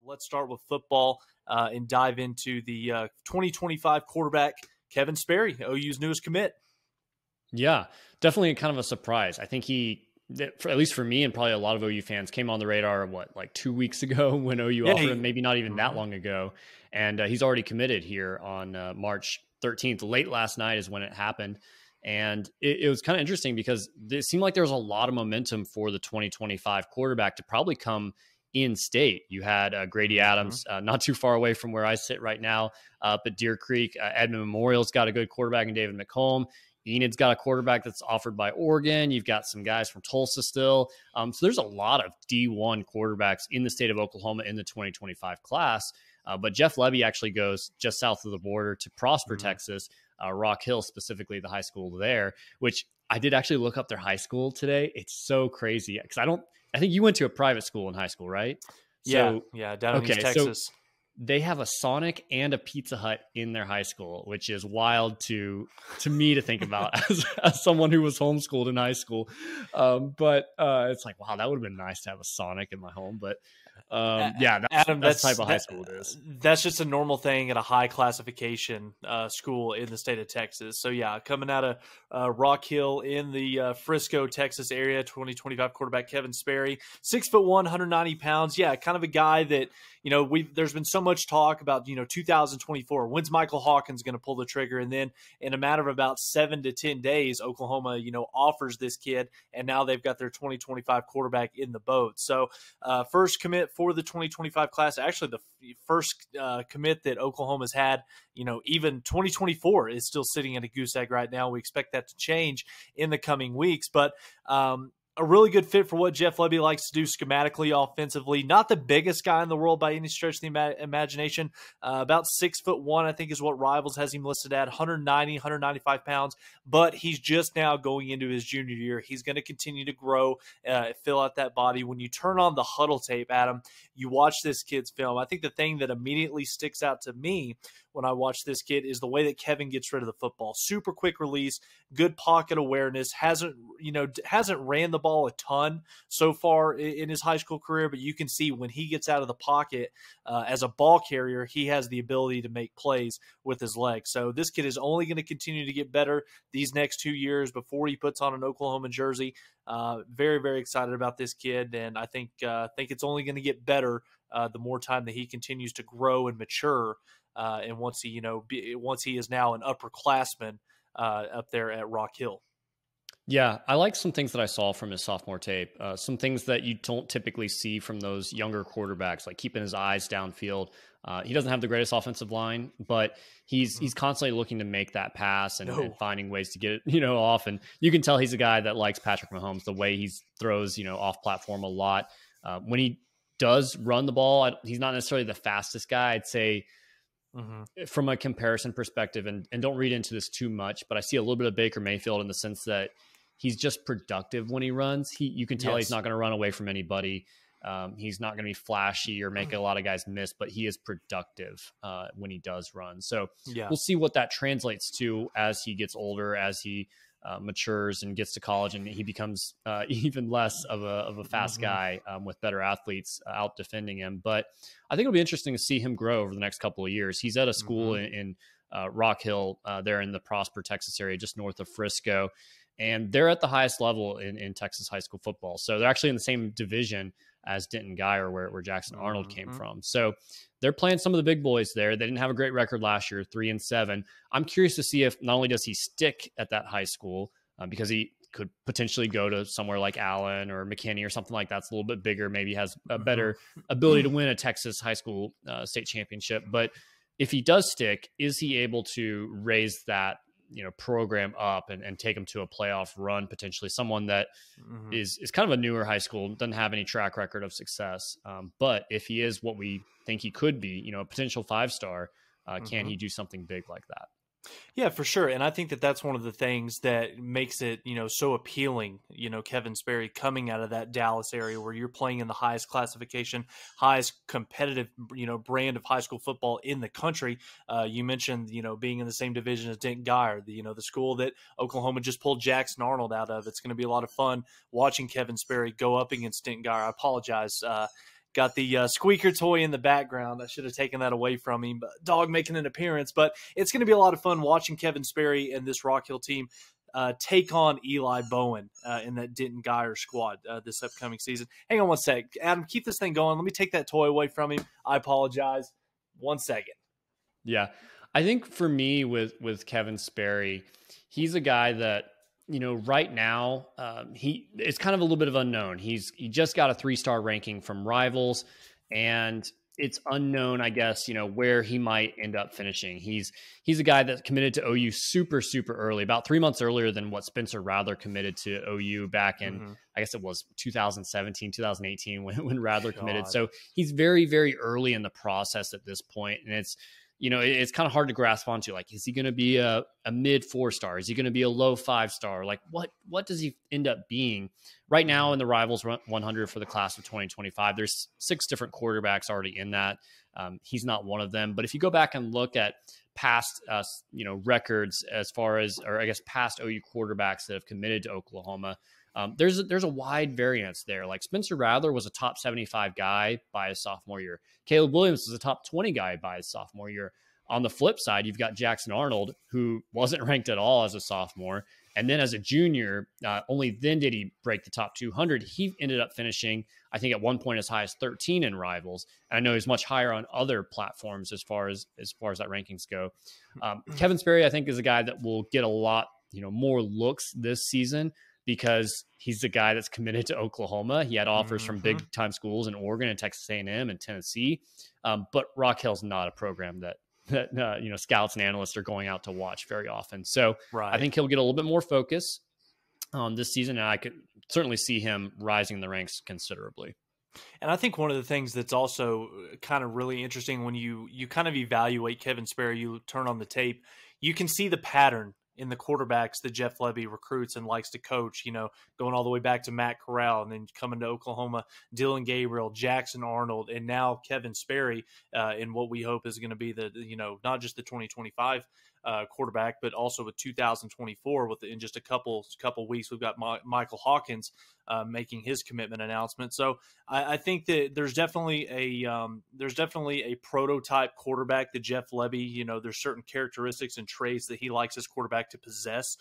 let's start with football and dive into the 2025 quarterback, Kevin Sperry, OU's newest commit. Yeah, definitely kind of a surprise. I think at least for me and probably a lot of OU fans, came on the radar, like 2 weeks ago when OU offered him, maybe not even that long ago. And he's already committed here on March 13th. Late last night is when it happened. And it was kind of interesting because it seemed like there was a lot of momentum for the 2025 quarterback to probably come in state. You had Grady Adams, not too far away from where I sit right now, up at Deer Creek. Edmond Memorial's got a good quarterback in David McComb. Enid's got a quarterback that's offered by Oregon. You've got some guys from Tulsa still. So there's a lot of D1 quarterbacks in the state of Oklahoma in the 2025 class. But Jeff Lebby actually goes just south of the border to Prosper, Texas, Rock Hill, specifically the high school there, which I did actually look up their high school today. It's so crazy because I think you went to a private school in high school, right? Yeah, down in East Texas. So they have a Sonic and a Pizza Hut in their high school, which is wild to me to think about as someone who was homeschooled in high school. But it's like, wow, that would have been nice to have a Sonic in my home. But Adam, that's the type of high school it is. That's just a normal thing at a high classification school in the state of Texas. So yeah, coming out of Rock Hill in the Frisco, Texas area, 2025 quarterback Kevin Sperry, 6'1", 190 pounds. Yeah, kind of a guy that, there's been so much talk about, 2024. When's Michael Hawkins going to pull the trigger? And then in a matter of about 7 to 10 days, Oklahoma, offers this kid, and now they've got their 2025 quarterback in the boat. So first commit for the 2025 class, actually the first commit that Oklahoma's had, even 2024 is still sitting at a goose egg right now. We expect that to change in the coming weeks, but a really good fit for what Jeff Lebby likes to do schematically, offensively. Not the biggest guy in the world by any stretch of the imagination. About 6'1", I think is what Rivals has him listed at, 190, 195 pounds. But he's just now going into his junior year. He's going to continue to grow, fill out that body. When you turn on the huddle tape, Adam, you watch this kid's film. I think the thing that immediately sticks out to me when I watch this kid is the way that Kevin gets rid of the football. Super quick release, good pocket awareness, hasn't ran the ball a ton so far in his high school career, but you can see when he gets out of the pocket as a ball carrier, he has the ability to make plays with his legs. So this kid is only going to continue to get better these next 2 years before he puts on an Oklahoma jersey. Very, very excited about this kid, and I think it's only going to get better the more time that he continues to grow and mature. And once he is now an upperclassman up there at Rock Hill. Yeah, I like some things that I saw from his sophomore tape. Some things that you don't typically see from those younger quarterbacks, like keeping his eyes downfield. He doesn't have the greatest offensive line, but he's constantly looking to make that pass and finding ways to get it, off. And you can tell he's a guy that likes Patrick Mahomes, the way he throws, off platform a lot. When he does run the ball, he's not necessarily the fastest guy. I'd say, from a comparison perspective, and don't read into this too much, but I see a little bit of Baker Mayfield in the sense that he's just productive when he runs. You can tell he's not going to run away from anybody. He's not going to be flashy or make a lot of guys miss, but he is productive when he does run. So we'll see what that translates to as he gets older, as he matures and gets to college, and he becomes even less of a fast guy with better athletes out defending him. But I think it'll be interesting to see him grow over the next couple of years. He's at a school in Rock Hill there in the Prosper, Texas area, just north of Frisco. And they're at the highest level in Texas high school football. So they're actually in the same division as Denton Guyer, where Jackson Arnold came from. So they're playing some of the big boys there. They didn't have a great record last year, 3-7. I'm curious to see if not only does he stick at that high school, because he could potentially go to somewhere like Allen or McKinney or something like that's a little bit bigger, maybe has a better ability to win a Texas high school state championship. But if he does stick, is he able to raise that program up and take them to a playoff run, potentially someone that is kind of a newer high school, doesn't have any track record of success. But if he is what we think he could be, a potential 5-star, can he do something big like that? Yeah, for sure. And I think that that's one of the things that makes it, so appealing, Kevin Sperry coming out of that Dallas area where you're playing in the highest classification, highest competitive, brand of high school football in the country. You mentioned, being in the same division as Denton Guyer, the school that Oklahoma just pulled Jackson Arnold out of. It's going to be a lot of fun watching Kevin Sperry go up against Denton Guyer. I apologize. got the squeaker toy in the background. I should have taken that away from him. But dog making an appearance. But it's going to be a lot of fun watching Kevin Sperry and this Rock Hill team take on Eli Bowen in that Denton Geyer squad this upcoming season. Hang on one sec. Adam, keep this thing going. Let me take that toy away from him. I apologize. 1 second. Yeah. I think for me with Kevin Sperry, he's a guy that, right now, it's kind of a little bit of unknown. He just got a 3-star ranking from Rivals, and it's unknown, I guess, where he might end up finishing. He's a guy that committed to OU super, super early, about 3 months earlier than what Spencer Rattler committed to OU back in, I guess it was 2017, 2018 when Rattler committed. So he's very, very early in the process at this point, and it's kind of hard to grasp onto. Like, is he going to be a mid 4-star? Is he going to be a low 5-star? Like, what does he end up being? Right now in the Rivals 100 for the class of 2025, there's 6 different quarterbacks already in that. He's not one of them. But if you go back and look at past, records as far as, or I guess past OU quarterbacks that have committed to Oklahoma, there's a wide variance there. Like Spencer Rattler was a top 75 guy by his sophomore year. Caleb Williams was a top 20 guy by his sophomore year. On the flip side, you've got Jackson Arnold, who wasn't ranked at all as a sophomore. And then as a junior, only then did he break the top 200. He ended up finishing, I think, at one point as high as 13 in Rivals. And I know he's much higher on other platforms as far as that rankings go. Kevin Sperry, I think, is a guy that will get a lot, more looks this season, because he's the guy that's committed to Oklahoma. He had offers from big time schools in Oregon and Texas A&M and Tennessee. But Rock Hill's not a program that scouts and analysts are going out to watch very often. So I think he'll get a little bit more focus this season, and I could certainly see him rising in the ranks considerably. And I think one of the things that's also kind of really interesting when you kind of evaluate Kevin Sperry, you turn on the tape, you can see the pattern in the quarterbacks that Jeff Lebby recruits and likes to coach, going all the way back to Matt Corral and then coming to Oklahoma, Dylan Gabriel, Jackson Arnold, and now Kevin Sperry in what we hope is going to be the, not just the 2025 quarterback, but also with 2024 in just a couple weeks, we've got Michael Hawkins making his commitment announcement. So I think that there's definitely a prototype quarterback that Jeff Lebby, there's certain characteristics and traits that he likes his quarterback to possess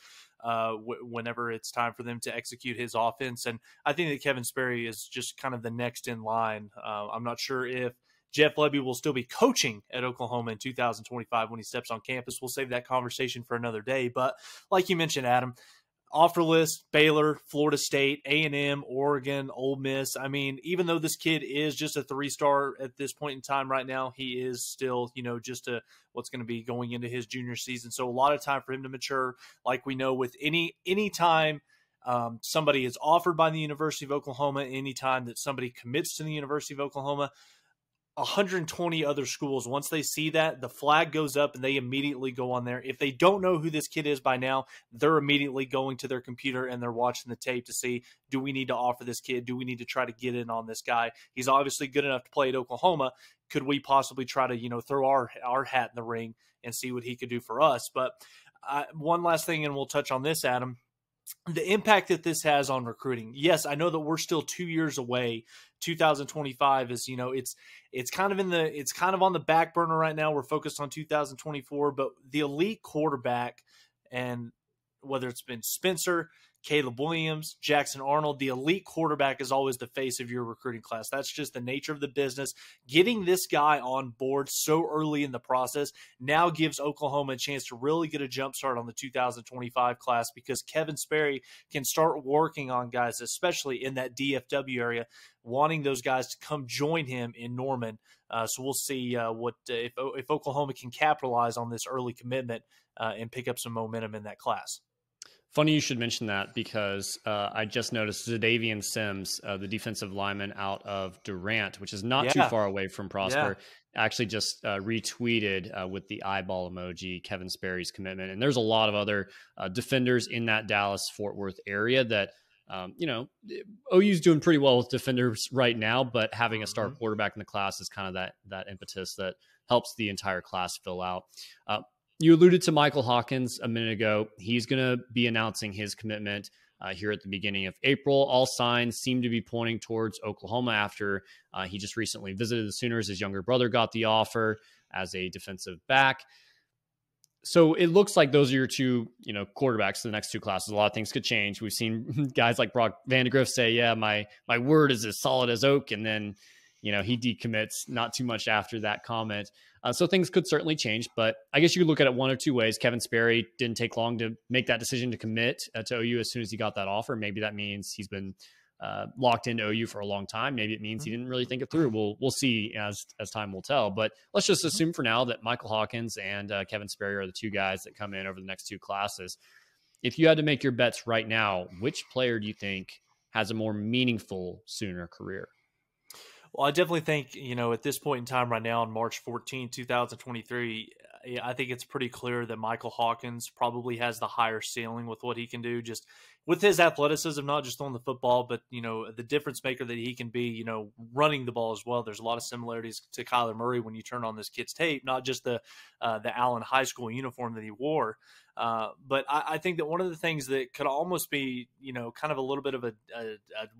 whenever it's time for them to execute his offense. And I think that Kevin Sperry is just kind of the next in line. I'm not sure if Jeff Lebby will still be coaching at Oklahoma in 2025 when he steps on campus. We'll save that conversation for another day. But like you mentioned, Adam, offer list, Baylor, Florida State, A&M, Oregon, Ole Miss. I mean, even though this kid is just a 3-star at this point in time right now, he is still, just what's going to be going into his junior season. So a lot of time for him to mature. Like we know with any time somebody is offered by the University of Oklahoma, any time that somebody commits to the University of Oklahoma, 120 other schools, once they see that, the flag goes up and they immediately go on there. If they don't know who this kid is by now, they're immediately going to their computer and they're watching the tape to see, do we need to offer this kid? Do we need to try to get in on this guy? He's obviously good enough to play at Oklahoma. Could we possibly try to, throw our hat in the ring and see what he could do for us? But one last thing, and we'll touch on this, Adam. The impact that this has on recruiting. Yes, I know that we're still 2 years away. 2025 is, it's kind of on the back burner right now. We're focused on 2024, but the elite quarterback, and whether it's been Spencer, Caleb Williams, Jackson Arnold, the elite quarterback is always the face of your recruiting class. That's just the nature of the business. Getting this guy on board so early in the process now gives Oklahoma a chance to really get a jump start on the 2025 class, because Kevin Sperry can start working on guys, especially in that DFW area, wanting those guys to come join him in Norman. So we'll see if Oklahoma can capitalize on this early commitment and pick up some momentum in that class. Funny you should mention that, because I just noticed Zadavian Sims, the defensive lineman out of Durant, which is not too far away from Prosper, actually just retweeted with the eyeball emoji Kevin Sperry's commitment. And there's a lot of other defenders in that Dallas-Fort Worth area that, OU's doing pretty well with defenders right now, but having a star quarterback in the class is kind of that impetus that helps the entire class fill out. You alluded to Michael Hawkins a minute ago. He's going to be announcing his commitment here at the beginning of April. All signs seem to be pointing towards Oklahoma after he just recently visited the Sooners. His younger brother got the offer as a defensive back. So it looks like those are your two, quarterbacks for the next two classes. A lot of things could change. We've seen guys like Brock Vandegrift say, yeah, my word is as solid as oak. And then, he decommits not too much after that comment. So things could certainly change, but I guess you could look at it one or two ways. Kevin Sperry didn't take long to make that decision to commit to OU as soon as he got that offer. Maybe that means he's been locked into OU for a long time. Maybe it means he didn't really think it through. We'll see as time will tell. But let's just assume for now that Michael Hawkins and Kevin Sperry are the two guys that come in over the next two classes. If you had to make your bets right now, which player do you think has a more meaningful Sooner career? Well, I definitely think, at this point in time right now on March 14, 2023, I think it's pretty clear that Michael Hawkins probably has the higher ceiling with what he can do, just with his athleticism, not just on the football, but, the difference maker that he can be, running the ball as well. There's a lot of similarities to Kyler Murray when you turn on this kid's tape, not just the Allen High School uniform that he wore. But I think that one of the things that could almost be, kind of a little bit of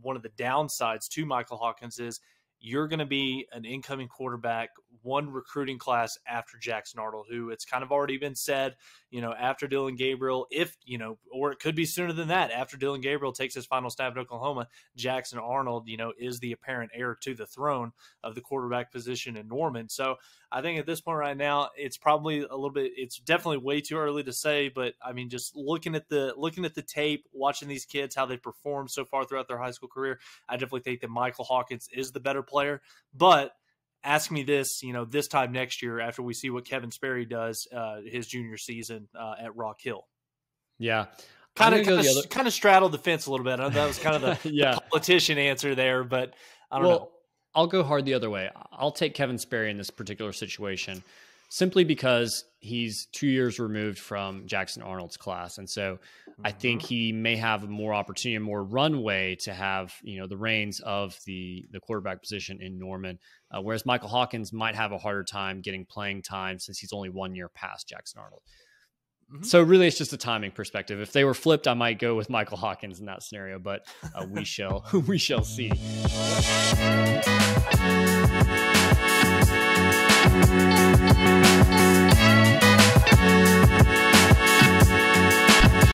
one of the downsides to Michael Hawkins is you're going to be an incoming quarterback, one recruiting class after Jackson Arnold, who it's kind of already been said, after Dylan Gabriel, or it could be sooner than that, after Dylan Gabriel takes his final snap at Oklahoma, Jackson Arnold, is the apparent heir to the throne of the quarterback position in Norman. So I think at this point right now, it's definitely way too early to say, but I mean, just looking at the tape, watching these kids, how they performed so far throughout their high school career, I definitely think that Michael Hawkins is the better player. But ask me this, this time next year after we see what Kevin Sperry does his junior season at Rock Hill. Yeah. Kind of straddled the fence a little bit. I know that was kind of the politician answer there, but I don't know. I'll go hard the other way. I'll take Kevin Sperry in this particular situation simply because he's 2 years removed from Jackson Arnold's class. And so I think he may have more opportunity, more runway to have, the reins of the quarterback position in Norman. Whereas Michael Hawkins might have a harder time getting playing time since he's only 1 year past Jackson Arnold. So really it's just a timing perspective. If they were flipped, I might go with Michael Hawkins in that scenario, but we shall see.